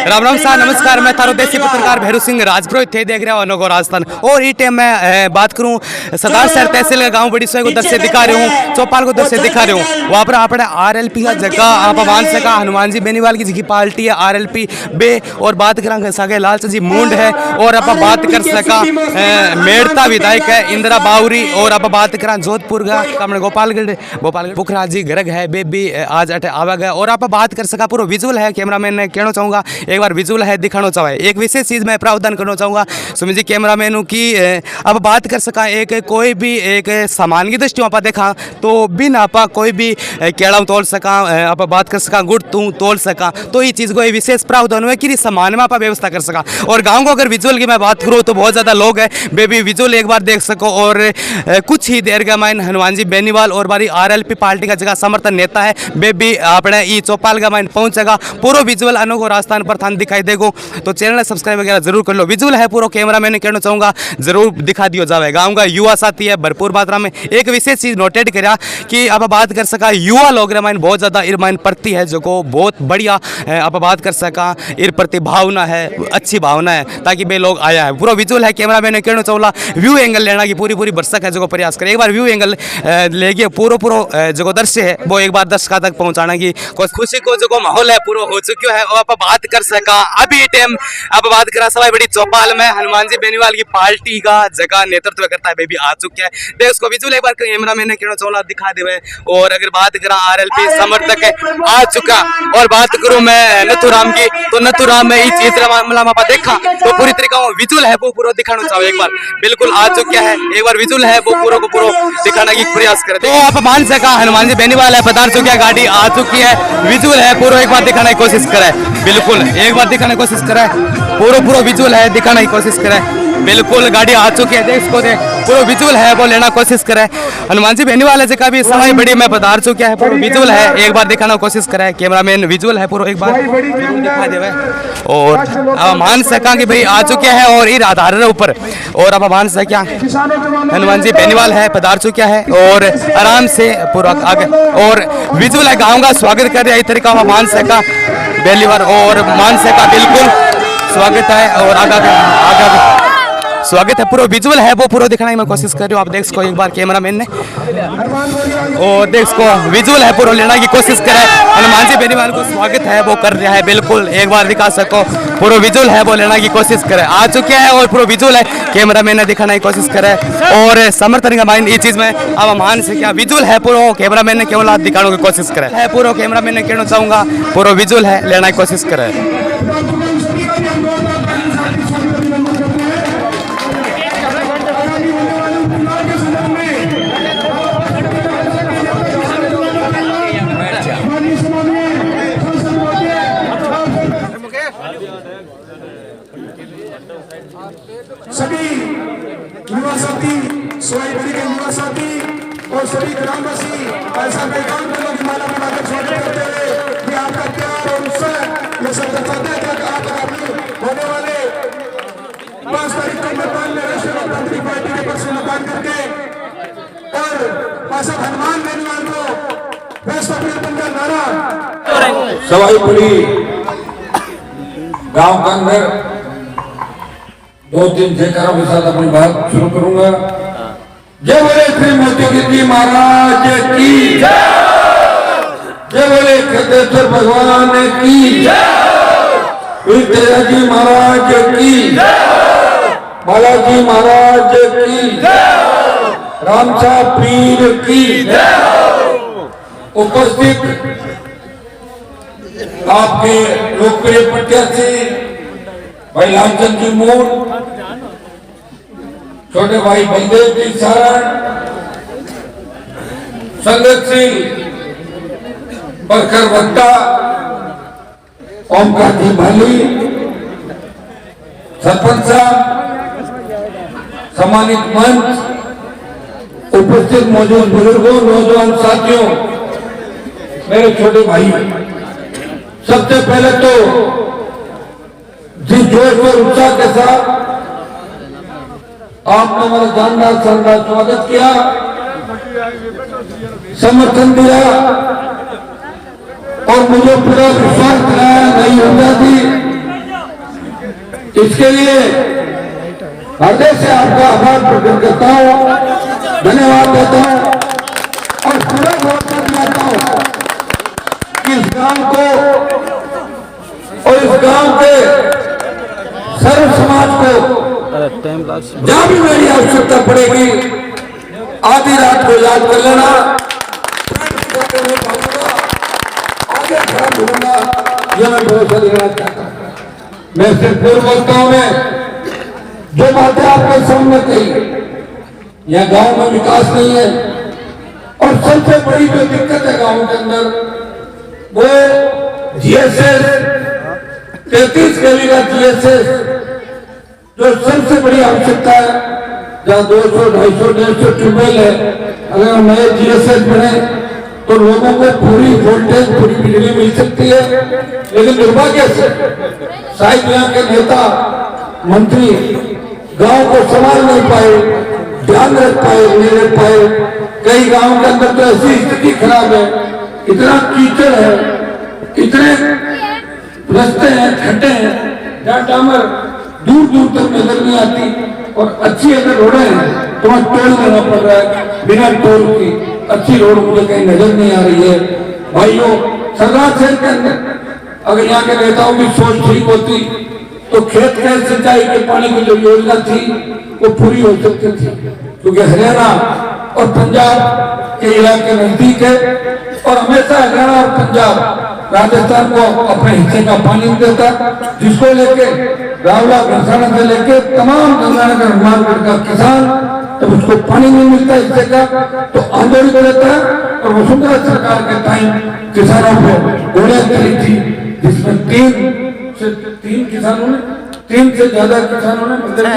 राम राम साहब, नमस्कार। मैं थारो देसी पत्रकार भैरू सिंह राजपुरोहित थे, देख रहे हो अनोखो राजस्थान। और ई टाइम मैं बात करूं सरदार शहर तहसील का गांव बड़ी सोई को दृश्य दिखा रहे हूँ, चौपाल को दृश्य दिखा रहे हूँ। वहाँ पर आपने RLP का जगह आप मान सका हनुमान जी बेनीवाल की जगह पार्टी है RLP बे। और बात करेंगे सगे लालच जी मुंड है। और आप बात कर सका मेड़ता विधायक है इंदिरा बावरी। और आप बात करें जोधपुर का अपने गोपालगढ़ पुखराज जी गर्ग है बेबी आज अटे आवा गया। और आप बात कर सका पूरा विजुअल है, कैमरामैन ने कहना चाहूँगा एक बार विजुअल है दिखाना चाहे। एक विशेष चीज़ मैं प्रावधान करना चाहूँगा सुमित जी कैमरामैनों की। अब बात कर सका एक कोई भी एक सामान की दृष्टि आप देखा तो बिन आप कोई भी केड़ा तोल सका, आप बात कर सका गुड़ तू तोल सका। तो ये चीज़ को एक विशेष प्रावधान हुआ कि सामान में आप व्यवस्था कर सका। और गाँव को अगर विजुअल की मैं बात करूँ तो बहुत ज़्यादा लोग है बेबी विजुअल एक बार देख सको। और कुछ ही देर का माइन हनुमान जी बेनीवाल और बारी RLP पार्टी का जगह समर्थन नेता है बेबी अपने ई चौपाल का माइन पहुंचेगा। पूरा विजुअल अनोखो राजस्थान पर थान दिखाई देगो। तो चैनल सब्सक्राइब वगैरह जरूर कर लो। विजुअल है पूरा कैमरा मैंने कहना चाहूँगा जरूर दिखा दियो जावे। गाँव का युवा साथी है भरपूर मात्रा में। एक विशेष चीज़ नोटेड करा कि आप बात कर सका युवा लोग रामायण बहुत ज़्यादा इरमाइन प्रति है जो को बहुत बढ़िया आप बात कर सका इर प्रति भावना है, अच्छी भावना है ताकि वे लोग आया है। पूरा विजुअल है कैमरा मैंने कहना चाहूँगा व्यू एंगल लेना की पूरी बरसक है जो प्रयास करे। एक बार व्यू एंगल लेके पूरा जो दृश्य है वो एक बार दर्शकों तक पहुँचाने की खुशी को जो माहौल है पूरा हो चुका है। और आप बात कर सका अभी टाइम अब बात करा सवाई बड़ी चौपाल में हनुमान जी बेनीवाल की पार्टी का जगह नेतृत्व करता है बेबी आ चुका है। देख उसको विजुअल एक बार कैमरा मैंने कहना चाहूँगा दिखा दे। और अगर बात करा RLP समर्थक है आ चुका। और बात करूँ मैं नथुराम की तो नथुराम में इस चीज मामला में देखा तो पूरी तरीका विजुअल है वो पूरा दिखाना चाहो। एक बार बिल्कुल आ चुका है, एक बार विजुअल है वो पूरा को पूरा दिखाने की प्रयास करे। तो आप मान सका हनुमान जी बेनीवाल है पधार चुकी है, गाड़ी आ चुकी है, विजुअल है पूरा एक बार दिखाने की कोशिश करे। बिल्कुल एक बार दिखाने की कोशिश करे, पूरा विजुअल है दिखाने की कोशिश करे। बिल्कुल गाड़ी आ चुकी है, देख इसको देख पूरा विजुअल है वो लेना कोशिश करे। हनुमान जी बेनीवाल है का भी सवाई बड़ी में पधार चुका है, पूरा विजुअल है एक बार दिखाना कोशिश करे। कैमरामैन विजुअल है पूरा एक बार दिखा देवे। और अब मान सका कि भाई आ चुके हैं और इस आधार ऊपर और अब मान सका हनुमान जी बेनीवाल है पधार चुका है और आराम से पूरा आगे और विजुअल है गाँव का स्वागत कर रहा है। इस तरीका मान सका बेनीवाल और मान सका बिल्कुल स्वागत है और आगे स्वागत है। पूरा विजुअल है वो पूरा दिखाने की मैं कोशिश कर रही हूँ। आप देख सको एक बार कैमरामैन ने और देख सको विजुअल है पूरा लेने की कोशिश करे। हनुमान जी बेनीवाल को स्वागत है वो कर रहा है, बिल्कुल एक बार दिखा सको पूरा विजुअल है वो लेने की कोशिश करे। आ चुके हैं और पूरा विजुअल है कैमरामैन ने दिखाने की कोशिश करे। और समर्थन का माइंड ये चीज़ में अब मान से क्या विजुअल है पूरा कैमरामैन ने केवल दिखाने की कोशिश करे है। पूरा कैमरामैन ने कहना चाहूँगा पूरा विजुअल है लेने की कोशिश करे। सभी युवा साथी सोयाबड़ी के युवा साथी और सभी ग्रामवासी ऐसा पैगाम फूलों की माला बनाकर स्वागत करते हुए कि आपका प्यार और उत्साह ये सब दर्शाते हैं कि आप होने वाले 5 तारीख को मतदान में राष्ट्रीय लोकतांत्रिक पार्टी के पक्ष में मतदान करके और पासा हनुमान बेनीवाल को बेस्ट ऑफ का नारा सवाई बड़ी गांव के अंदर 2-3 जयकारों के साथ अपनी बात शुरू करूंगा। जय बोले श्री मोती गिरी महाराज की जय, जय बोले खड्डेश्वर भगवान की जय, जी महाराज की जय, बालाजी महाराज की जय, रामसा पीर की जय। उपस्थित आपके लोकप्रिय प्रत्याशी भाई लालचंद जी मोड़, छोटे भाई बलदेव जी सारण, संगतशील बरकर वक्ता ओमकार जी भाली, सरपंच साहब, सम्मानित मंच, उपस्थित मौजूद बुजुर्गों, नौजवान साथियों, मेरे छोटे भाई, सबसे पहले तो जिस जोश और उत्साह के साथ आपने हमारा जानदार शानदार स्वागत किया, समर्थन दिया और मुझे पूरा विश्वास दिलाया नई ऊर्जा दी इसके लिए हृदय से आपका आभार प्रकट करता हूँ, धन्यवाद देता हूँ और पूरा भरोसा दिलाता हूँ कि इस गांव को और इस गांव के सर्व समाज को जहां भी मेरी आवश्यकता पड़ेगी आधी रात को याद कर लेना, आगे खड़ा होगा, यह मैं भरोसा दिलाना चाहता हूं। मैं सिर्फ पूर्व बोलता हूं, मैं जो बातें आपके सामने कही, यह गांव में विकास नहीं है और सबसे बड़ी जो दिक्कत है गांव के अंदर वो जीएसएस 33 केवी का जीएसएस जो सबसे बड़ी आवश्यकता है, जहाँ 200, 250, 150 ट्यूबवेल है, अगर नए जीएसएस बने तो लोगों को पूरी वोल्टेज पूरी बिजली मिल सकती है। लेकिन दुर्भाग्य से शायद यहाँ के नेता मंत्री गांव को संभाल नहीं पाए, ध्यान रख पाए, नहीं रख पाए। कई गांव के अंदर तो ऐसी स्थिति खराब है, इतना कीचड़ है, इतने रास्ते हैं, खड्डे हैं, जहाँ डामर दूर दूर तक नजर नहीं आती और अच्छी अगर रोडें हैं तो वहाँ टोल देना पड़ रहा है, बिना टोल की अच्छी रोड मुझे कहीं नजर नहीं आ रही है। भाइयों, सरदार शहर के अंदर अगर यहाँ के नेताओं की सोच ठीक होती तो खेत के सिंचाई के पानी की जो योजना थी वो पूरी हो सकती थी, क्योंकि हरियाणा और पंजाब के इलाके नजदीक है और हमेशा हरियाणा और पंजाब राजस्थान को अपने हिस्से का पानी देता, जिसको लेके रावला घरसाना से लेके तमाम गंगानगर हनुमानगढ़ का किसान जब उसको पानी नहीं मिलता हिस्से का तो आंदोलन करता है। और वसुंधरा सरकार के टाइम किसानों को गोलियां चली थी, जिसमें तीन किसानों ने, 3 से ज्यादा किसानों ने, मतलब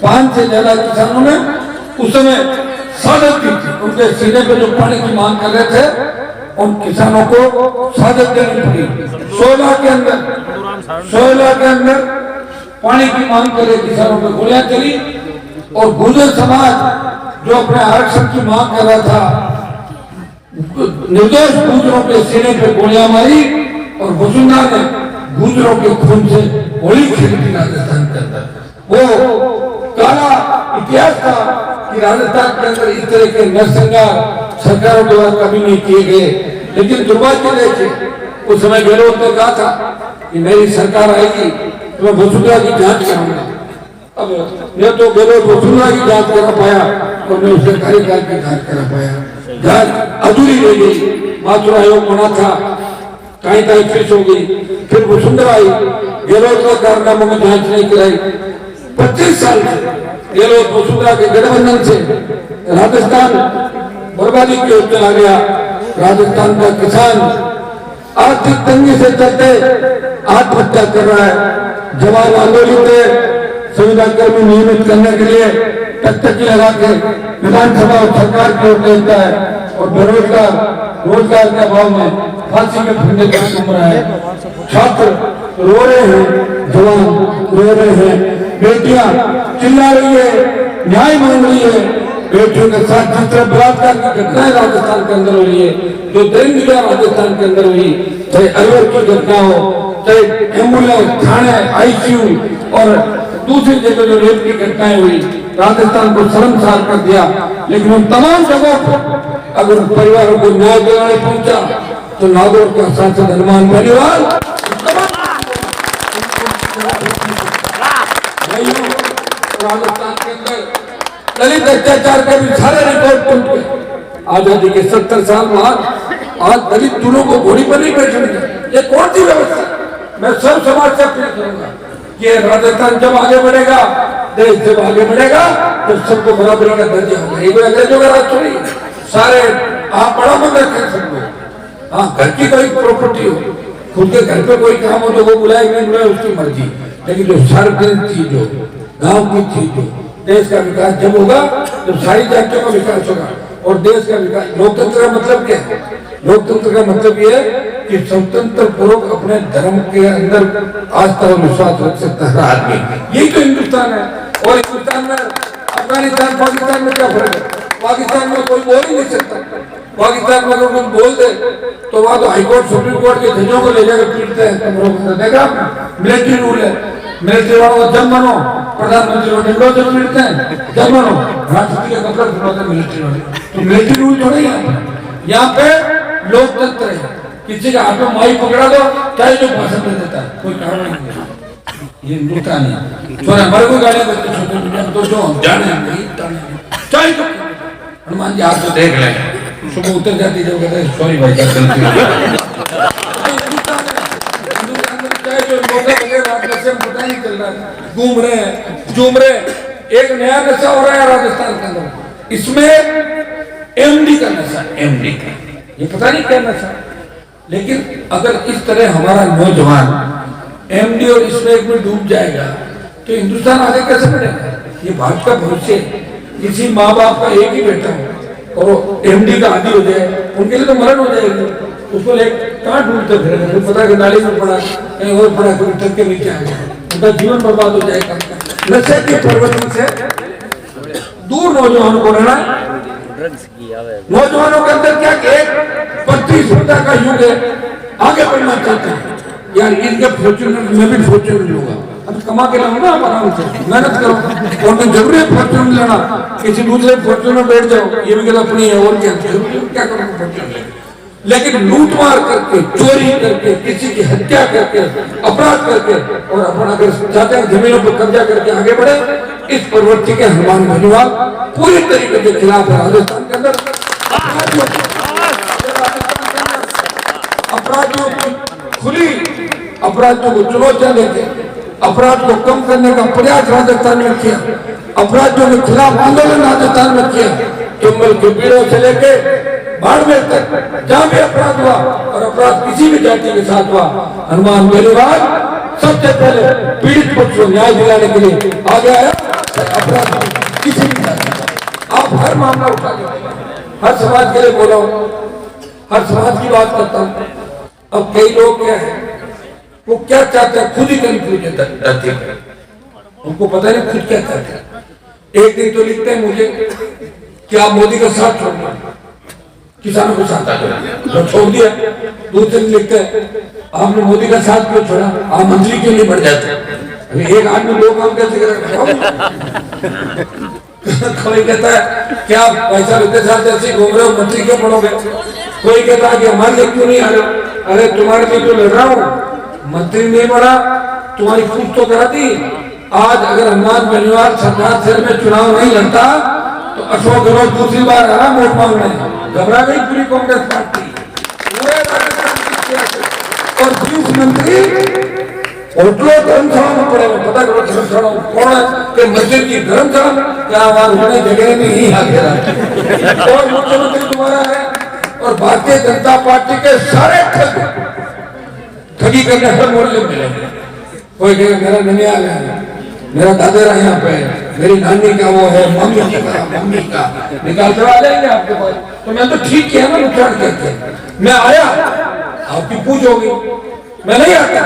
5 से ज्यादा किसानों ने उस समय शहादत दी थी। उनके सीने पे जो पानी की मांग कर रहे थे उन किसानों को शहादत देनी पड़ी। 16 के अंदर पानी की मांग करे किसानों पे गोलियां चली और गुर्जर समाज जो अपने आरक्षण की मांग कर रहा था, निर्दोष गुर्जरों के सीने पे गोलियां मारी और वसुंधरा ने गुर्जरों के खून से होली खेली थी राजस्थान के अंदर। वो काला इतिहास था कि राजस्थान के अंदर इस तरह के नरसंहार सरकारों द्वारा कभी नहीं किए गए। लेकिन दुर्भाग्य देखिए, उस समय गहलोत ने कहा था कि मेरी सरकार आएगी तो मैं वसुंधरा की जांच कराऊंगा। अब मैं तो गहलोत वसुंधरा की जांच करा पाया और मैं उसके कार्यकाल की जांच करा पाया। जांच अधूरी रह गई, मातृ आयोग बना था, कहीं कहीं फिश हो गई, फिर वसुंधरा आई, गहलोत के कारनामों में जांच नहीं कराई। 25 साल गहलोत वसुंधरा के गठबंधन से राजस्थान बर्बादी की ओर चला गया। राजस्थान का किसान आर्थिक तंगी से चलते आत्महत्या कर रहा है। जवान आंदोलन के संविदा कर्मी नियमित करने के लिए टकटकी लगा के विधानसभा और सरकार की ओर देखता है और बेरोजगार रोजगार के अभाव में फांसी के फंदे पर घूम रहा है। छात्र रो रहे हैं, जवान रो रहे हैं, बेटियां चिल्ला रही है, न्याय मांग रही है। बेटियों के साथ जिस तरह बलात्कार की घटनाएं राजस्थान के अंदर हुई है, जो दरिंदगियां राजस्थान के अंदर हुई, चाहे अलवर की घटना हो, चाहे एम्बुलेंस, थाने, आईसीयू और दूसरी जगह जो रेप की घटनाएं हुई, राजस्थान को शर्मसार कर दिया। लेकिन उन तमाम जगहों पर अगर परिवारों को न्याय दिलाने पहुंचा तो नागौर का सांसद हनुमान बेनीवाल राजस्थान के अंदर दलित अत्याचार के भी सारे रिकॉर्ड टूट गए। आजादी के 70 साल बाद आज दलित दूरों को घोड़ी पर नहीं बैठने दें। ये कौन सी व्यवस्था? मैं सब समाज से अपील करूंगा कि राजस्थान जब आगे बढ़ेगा, देश जब आगे बढ़ेगा तो सबको बराबरी का दर्जा होगा। एक अंग्रेजों का राज थोड़ी, सारे आप बड़ा मन रखें सबको। हाँ, घर की कोई प्रॉपर्टी हो, खुद के घर पे कोई काम हो तो वो बुलाए नहीं बुलाए उसकी मर्जी, लेकिन जो सार्वजनिक चीज हो, गांव की चीज हो, देश का विकास जब होगा तो सारी जातियों का विकास होगा और देश का विकास। लोकतंत्र का मतलब क्या है? लोकतंत्र का मतलब ये है कि स्वतंत्र पूर्वक अपने धर्म के अंदर आस्था और विश्वास रख सकता है आदमी। यही तो हिंदुस्तान है। और हिंदुस्तान में अफगानिस्तान पाकिस्तान में क्या फर्क है? पाकिस्तान में कोई बोल ही नहीं सकता, पाकिस्तान में अगर कुछ बोल दे तो वहां तो हाईकोर्ट सुप्रीम कोर्ट के जजों को ले जाकर पीटते हैं कमरों में। देखा मिलिट्री रूल है, मिलिट्री वालों को जब बनो, प्रधानमंत्री को डंडों से पीटते हैं, जब बनो राष्ट्रपति का कपड़ा खुलवाते मिलिट्री वाले। तो मिलिट्री रूल थोड़ा ही यहाँ पे लोकतंत्र है, किसी का हाथ में माई पकड़ा दो चाहे जो भाषण दे देता है, कोई कारण नहीं है। ये हिंदुस्तान है, छोरे हमारे को गालियां देते सोशल मीडिया में, तो जो हम जाने नहीं चाहे तो हनुमान जी आप तो देख लें सुबह उतर जाती जब कहते हैं सॉरी भाई गलती हो गई। चाहे जो मौका मिले रात में से पता नहीं चल रहा है, घूम रहे हैं झूम रहे हैं। एक नया नशा हो रहा है राजस्थान के अंदर, इसमें एमडी का नशा, एमडी का, ये पता नहीं क्या नशा। लेकिन अगर इस तरह हमारा नौजवान एमडी और स्मैक में डूब जाएगा तो हिंदुस्तान आगे कैसे बढ़ेगा? ये भारत का भविष्य है। किसी माँ बाप का एक ही बेटा हो और एमडी का आदि हो जाए, उनके लिए तो मरण हो जाएगी। उसको ले कहाँ ढूंढते फिरेगा? तो पता कि नाली में पड़ा, कहीं और पड़ा, कोई ट्रक के नीचे आ गया, उनका जीवन बर्बाद हो जाएगा। नशे की प्रवृत्ति से दूर नौजवानों को रहना। नौजवानों के अंदर क्या एक 32 का युग है, आगे बढ़ना चाहते हैं। यार इनके फॉर्च्यूनर मैं भी फॉर्च्यूनर लूंगा, अब कमा के लाऊंगा आप आराम से मेहनत करो, और मैं जरूरी फॉर्च्यूनर लेना, किसी दूसरे फॉर्च्यूनर बैठ जाओ, ये भी कहता अपनी है और क्या करूँगा फॉर्च्यूनर। लेकिन लूट मार करके, चोरी करके, किसी की हत्या करके, अपराध करके और अपना अगर चाहते हैं जमीनों पर कब्जा करके आगे बढ़े, इस प्रवृत्ति के हनुमान बेनीवाल पूरी तरीके से खिलाफ है। राजस्थान के अंदर अपराधियों की खुली अपराधियों को चुनौतियां देके अपराध को कम करने का प्रयास राजस्थान में किया, अपराधियों के खिलाफ आंदोलन राजस्थान में किया। तुमल के पीड़ों से लेके बाड़मेर तक जहां भी अपराध हुआ और अपराध किसी भी जाति के साथ हुआ, हनुमान बेनीवाल सबसे पहले पीड़ित पक्ष को न्याय दिलाने के लिए आगे आया। अपराध किसी भी जाति का आप हर मामला उठा के हर समाज के लिए बोला, हर समाज की बात करता हूं। अब कई लोग क्या है, वो क्या चाहते हैं खुद ही कंफ्यूजन रहती है, उनको पता नहीं खुद क्या चाहते हैं। एक दिन तो लिखते हैं मुझे कि आप मोदी का साथ छोड़ना, किसानों को साथ तो छोड़ दिया। दूसरे दिन लिखते हैं आपने मोदी का साथ क्यों छोड़ा, आप मंत्री क्यों नहीं बढ़ जाते। अभी एक आदमी लोग काम कैसे करेगा? कोई कहता है कि आप पैसा लेते साथ ऐसे घूम रहे हो, मंत्री क्यों बढ़ोगे। कोई कहता है कि हमारे लिए क्यों नहीं आ रहे। अरे तुम्हारे लिए तो लड़ रहा हूँ, मंत्री नहीं बढ़ा, तुम्हारी पूछ तो करा दी। आज अगर हनुमान बेनीवाल सरदार शहर में चुनाव नहीं लड़ता तो अशोक गहलोत दूसरी बार आ रहा वोट मांगने, घबरा गई पूरी कांग्रेस पार्टी, पूरे राजस्थान और 20 मंत्री होटलों धर्मशाला में पड़े हुए। पता करो धर्मशाला कौन है कि मस्जिद की धर्मशाला क्या हमारे जगह में ही आ गया। और मुख्यमंत्री तुम्हारा है और भारतीय जनता पार्टी के सारे ठगी करने हर मोहल्ले में मिलेंगे। कोई कहेगा मेरा ननियाल है, मेरा दादेरा यहाँ पे है, मेरी नानी का वो है, मम्मी का निकाल कर आ जाएंगे आपके पास। तो मैं तो ठीक किया ना नुकसान करके, मैं आया आपकी पूछ होगी, मैं नहीं आता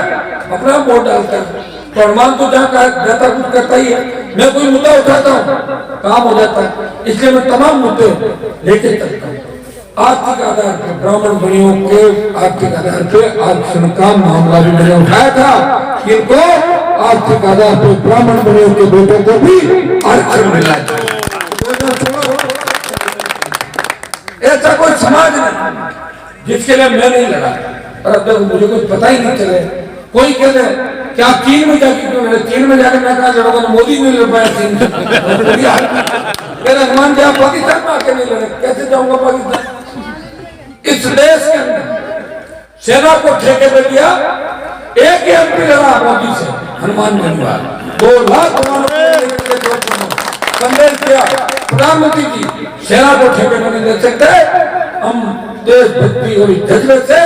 अपना वोट डालता। तो हनुमान तो जहाँ जाता कुछ करता ही है, मैं कोई मुद्दा उठाता हूँ काम हो जाता है, इसलिए मैं तमाम मुद्दे लेके चलता हूँ। आर्थिक आधार पर ब्राह्मण बनियों के आर्थिक आधार पे आरक्षण का मामला भी मैंने उठाया था, इनको आर्थिक आधार पर ब्राह्मण बनियों के बेटों को भी आरक्षण मिला। ऐसा कोई समाज नहीं जिसके लिए मैं नहीं लड़ा। और अब तक मुझे कुछ पता ही नहीं चले। कोई कहते हैं कि आप चीन में जाके क्यों लड़े, चीन में जाकर मैं कहा लड़ूंगा, मोदी नहीं लड़ पाया चीन में। हनुमान जी आप पाकिस्तान में आके नहीं लड़े, कैसे जाऊंगा पाकिस्तान। इस देश के अंदर सेना को ठेके पे दिया, एक ही एमपी लड़ा मोदी से, हनुमान बेनीवाल 2 लाख संदेश दिया प्रधानमंत्री जी सेना को ठेके पे नहीं दे सकते, हम देशभक्ति और जज्बे से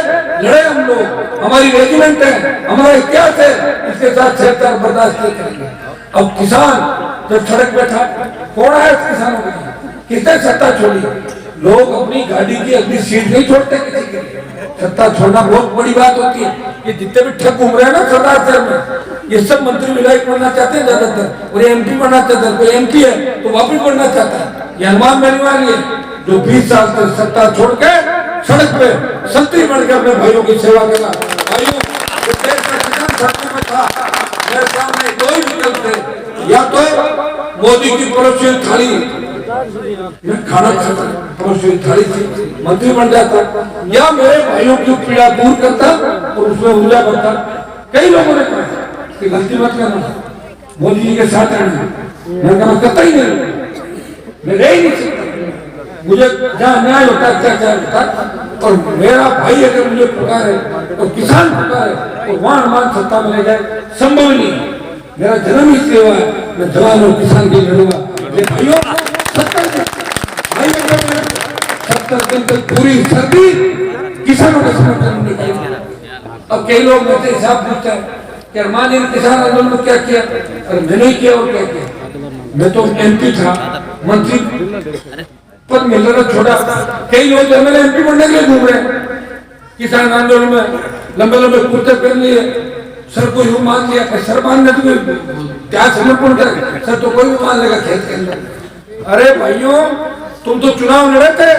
लड़े, हम लोग हमारी रेजिमेंट है, हमारा इतिहास है, इसके साथ छेड़छाड़ बर्दाश्त नहीं करेंगे। अब किसान जब सड़क पे था, कौन है किसानों के लिए, किसने सत्ता छोड़ी। लोग अपनी गाड़ी की अगली सीट नहीं छोड़ते किसी के लिए। सत्ता छोड़ना बहुत बड़ी बात होती है। ये जितने भी ठग घूम रहे हैं ना सरदार शहर में, ये सब मंत्री विधायक बनना चाहते हैं ज्यादातर, और एमपी बनना चाहते हैं। कोई एमपी है तो वापिस बनना चाहता है। ये हनुमान बेनीवाल है, जो 20 साल तक सत्ता छोड़ के सड़क पे संतरी बन के अपने भाइयों की सेवा करना। भाइयों, जो देश का किसान साथी में था, मेरे सामने दो ही विकल्प थे, या तो मोदी की परोसी हुई थाली में खाना खाता, परोसी हुई थाली से मंत्री बन जाता, या मेरे भाइयों की पीड़ा दूर करता और उसमें ऊर्जा बनता। कई लोगों ने कहा कि गलती मत करना, मोदी जी के साथ रहना। मैंने कहा कतई नहीं, मैं रह ही नहीं सकता। मुझे जहाँ न्याय होता है अत्याचार होता है, और मेरा भाई अगर मुझे पुकारे और किसान पुकारे और वहां मान सत्ता में ले जाए, संभव नहीं। मेरा जन्म इसलिए हुआ है, मैं जवान और किसान के लिए लड़ूंगा। भाइयों, 70 दिन तक पूरी सर्दी किसानों का समर्थन नहीं किया। अब कई लोग मुझसे हिसाब पूछते हैं कि अरमान ने किसान आंदोलन में क्या किया, अरे मैंने किया और क्या किया। मैं तो MP था, मंत्री पद मिल रहा छोड़ा। कई लोग एमएलए MP बनने के लिए घूम रहे हैं। किसान आंदोलन में लंबे लंबे कुर्ते पहन लिए, सर को यूं मान लिया, सर मानने तो क्या समर्पण कर, सर तो कोई भी मान लेगा खेत के अंदर। अरे भाइयों, तुम तो चुनाव लड़े थे,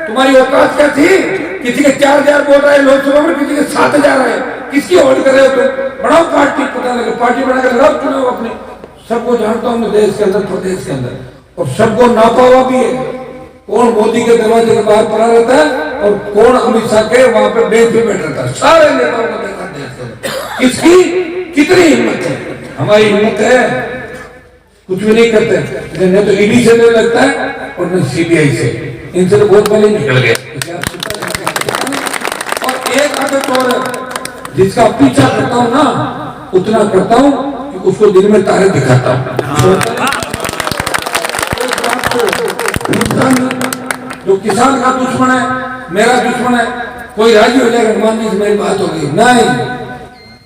तुम्हारी औकात क्या थी? किसी के 4000 वोट आए लोकसभा में, किसी के 7000 आए। किसकी होड़ कर रहे हो तुम? बढ़ाओ पार्टी, पता लगे पार्टी बनाकर लड़ाओ चुनाव अपने। सबको जानता हूँ मैं देश के अंदर, प्रदेश के अंदर, और सबको नापा हुआ भी है। कौन मोदी के दरवाजे के बाहर पड़ा रहता है और कौन अमित शाह के वहां पे बेंच पे बैठ रहता है। सारे नेताओं को देखा देश के अंदर। किसकी कितनी हिम्मत है? हमारी हिम्मत है, कुछ भी नहीं करते। न तो ईडी से डर लगता है और न CBI से, इनसे तो बहुत पहले निकल गए। और एक आदत और है, जिसका पीछा करता हूँ ना, उतना करता हूँ कि उसको दिन में तारे दिखाता हूँ। जो किसान का दुश्मन है, मेरा दुश्मन है, कोई राजी हो जाएगा हनुमान जी से मेरी बात होगी, नहीं,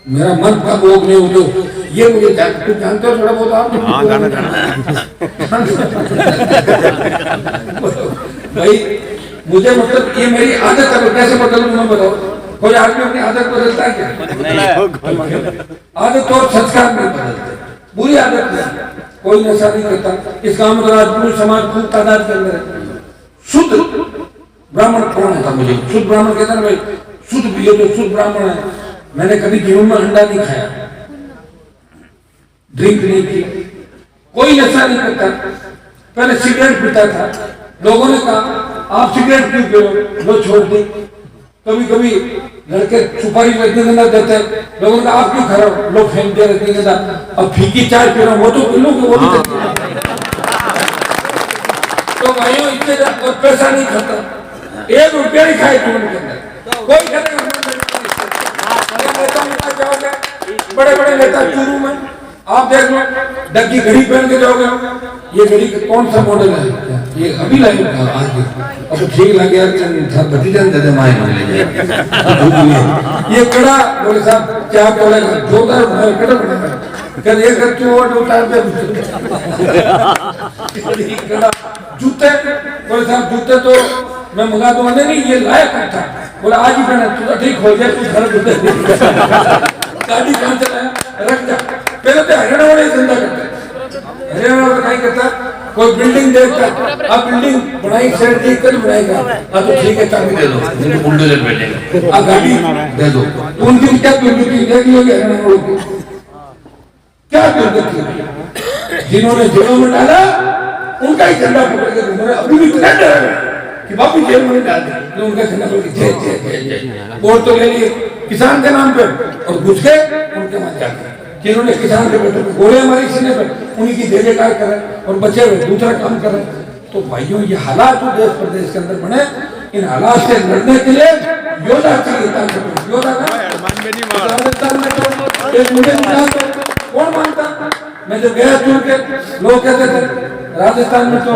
मेरा मन का भोग नहीं हो। ये मुझे कुछ जानते हो थोड़ा बहुत आप? भाई मुझे मतलब ये मेरी आदत है, कैसे बदलूं मैं बताओ? कोई आदमी अपनी आदत बदलता है क्या? आदत और संस्कार नहीं बदलते। बुरी आदत है, कोई नशा नहीं करता। इस गांव में राजपूत समाज खूब तादाद के अंदर है। शुद्ध ब्राह्मण कौन था? मुझे शुद्ध ब्राह्मण कहता है भाई, शुद्ध भी है तो शुद्ध ब्राह्मण है। मैंने कभी जीवन में अंडा नहीं खाया, ड्रिंक नहीं की, कोई नशा नहीं करता। पहले सिगरेट पीता था, लोगों ने कहा आप सिगरेट क्यों पी लो, लो छोड़ दी। कभी कभी लड़के सुपारी रजनीगंधा देते, लोगों ने कहा आप क्यों खा रहे हो, लो फेंक दिया रजनीगंधा। अब फीकी चाय पी रहा हूं, वो तो पी लो, वो भी तो भाइयों इससे पैसा नहीं खाता, 1 रुपया नहीं खाए जीवन के अंदर। कोई करेगा बड़े बड़े नेता चूरू में आप देख लो, डग्गी घड़ी पहन के जाओगे। ये घड़ी कौन सा मॉडल है? ये अभी लाई आज, अब ठीक लगे यार, भतीजा दे माए ये कड़ा। बोले साहब क्या बोलेगा? जोरदार कड़ा बना कर ये कर क्यों उतार दे कड़ा। जूते, बोले साहब जूते तो मैं मंगा दूंगा। नहीं ये लायक था, बोला आज ही पहना, तो ठीक हो गया, कुछ घर जूते। गाड़ी कहाँ चलाया, रख जा। पहले तो हरियाणा वाले धंधा करते, हरियाणा वाला नहीं करता। कोई बिल्डिंग देखता, अब बिल्डिंग बनाई सेट देख कर बनाएगा, तो ठीक है चाबी दे दो, बुलडोजर बैठेगा, गाड़ी दे दो। उन दिन क्या दुर्गति देख लोगे हरियाणा वालों को? क्या दुर्गति? जिन्होंने जेलों में डाला उनका ही झंडा पकड़ के घूम रहे। अभी भी इतना डर है कि बापू जेल में डाल दे, उनका झंडा पकड़ के जय जय जय जय वोट तो ले लिए किसान के नाम पे, और घुस के उनके वहां जाते। जिन्होंने किसान के बेटे गोले हमारी सीने पर, उन्हीं की देखे काय कर रहे और बचे हुए दूसरा काम कर रहे। तो भाइयों ये हालात जो देश प्रदेश के अंदर बने, इन हालात से लड़ने के लिए योद्धा चाहिए। योद्धा राजस्थान में तो एक मुझे कौन मानता? मैं जब गया चुन के, लोग कहते थे राजस्थान में तो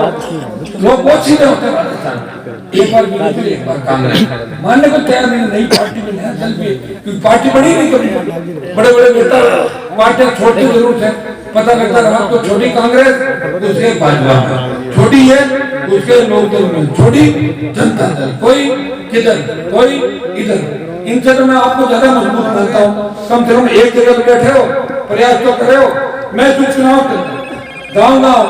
लोग बहुत सीधे होते हैं। राजस्थान एक बार बीजेपी, एक बार कांग्रेस, मानने को तैयार नहीं। नई पार्टी में नया दल भी, क्योंकि पार्टी बड़ी नहीं कभी। बड़े बड़े नेता पार्टियां छोड़ते जरूर थे, पता लगता है आपको छोटी कांग्रेस, दूसरे भाजपा, छोटी है उसके लोग दल, छोटी जनता दल, कोई किधर कोई इधर। इनसे तो मैं आपको ज्यादा मजबूत मानता हूँ। कम से कम एक जगह बैठे हो, प्रयास तो करे हो। मैं जो चुनाव गाँव गाँव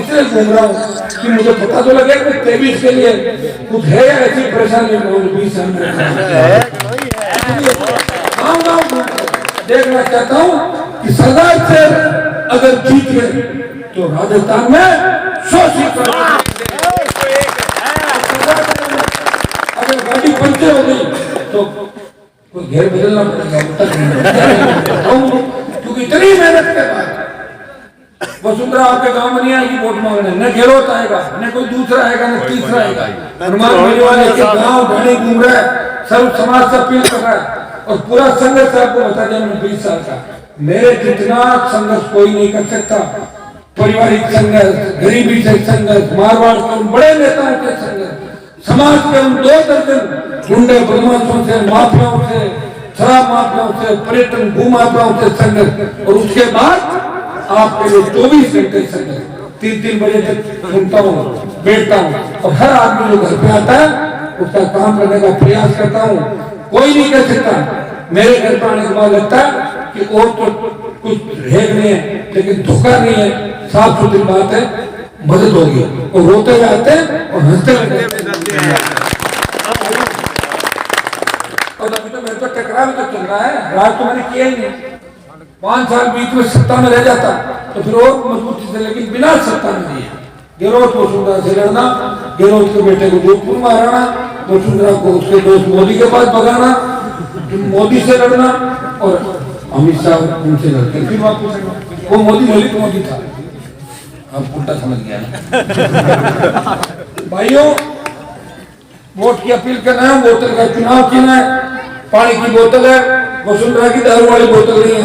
इसलिए घूम रहा हूँ कि मुझे पता तो लगे कि 23 के लिए कुछ है या ऐसी परेशानी 20 साल में गाँव देखना चाहता हूँ कि सरदार से अगर जीत गए तो राजस्थान में 100 सीट, अगर गाड़ी पंचर हो गई तो कोई घेर बदलना पड़ेगा, क्योंकि इतनी मेहनत के बाद वसुंधरा आपके गांव में नहीं आएगी वोट मांगने, न गेहलोत आएगा, न कोई दूसरा आएगा, न तीसरा आएगा। हनुमान मेरीवाले के गांव ढाणी घूम रहा है, सर्व समाज से अपील कर रहा है और पूरा संघर्ष आपको बता दिया मैंने 20 साल का। मेरे जितना संघर्ष कोई नहीं कर सकता। पारिवारिक संघर्ष, गरीबी से संघर्ष, मारवाड़ के उन बड़े नेताओं के संघर्ष, समाज के उन 2 दर्जन गुंडे बदमाशों से, माफियाओं से, शराब माफियाओं से, पर्यटन भूमाफियाओं से संघर्ष, और उसके बाद आपके लिए 24 घंटे संघर्ष। 3-3 बजे तक सुनता हूँ, बैठता हूँ, और हर आदमी जो घर पे आता है उसका काम करने का प्रयास करता हूँ। कोई नहीं कह सकता मेरे घर पर आने के बाद लगता है कि और तो कुछ रेग नहीं है, लेकिन धोखा नहीं है, साफ सुथरी बात है, मदद होगी, और रोते जाते हैं और हंसते रहते हैं। और अभी तो मेरे तो टकराव तो चल रहा है, राज तो मैंने किया ही नहीं। 5 साल बीच में सत्ता में रह जाता तो फिर और मजबूती से, लेकिन बिना सत्ता में दिए गेहलोत वसुंधरा से लड़ना, गेहलोत के बेटे को जोधपुर में हराना, वसुंधरा को उसके दोस्त मोदी के पास भगाना, मोदी से लड़ना, और अमित शाह उनसे लड़के फिर वापस। वो मोदी दलित मोदी था, आप उल्टा समझ गया ना। भाइयों, वोट की अपील करना है, बोतल का चुनाव करना है, पानी की बोतल है, वसुंधरा की दारू वाली बोतल नहीं है।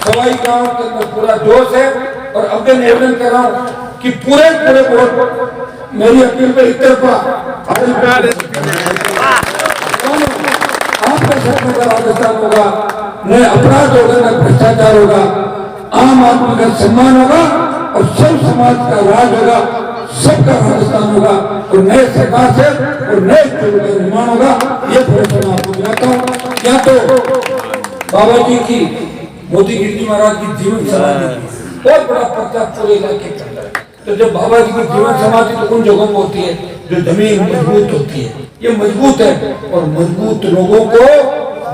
सवाई गांव के अंदर पूरा जोश है, और अब मैं निवेदन कर रहा हूँ कि पूरे वोट मेरी अपील पे एक तरफा आपके क्षेत्र का राजस्थान होगा, न अपराध होगा, न भ्रष्टाचार होगा, आम आदमी का सम्मान होगा, और सब समाज का राज होगा, सबका राजस्थान होगा, और नए सरकार से और नए क्षेत्र का निर्माण होगा। ये भरोसा आपको दिलाता हूँ। क्या तो बाबा जी की, मोदी गिरजी महाराज की जीवन समाधि बहुत बड़ा पर्चा पूरे इलाके के अंदर। तो जब बाबा जी की जीवन समाधि तो उन जगहों में होती है जो जमीन मजबूत होती है, ये मजबूत है, और मजबूत लोगों को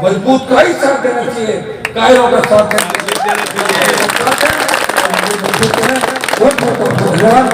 मजबूत का ही साथ देना चाहिए, कायरों का साथ देना चाहिए। बहुत बहुत धन्यवाद।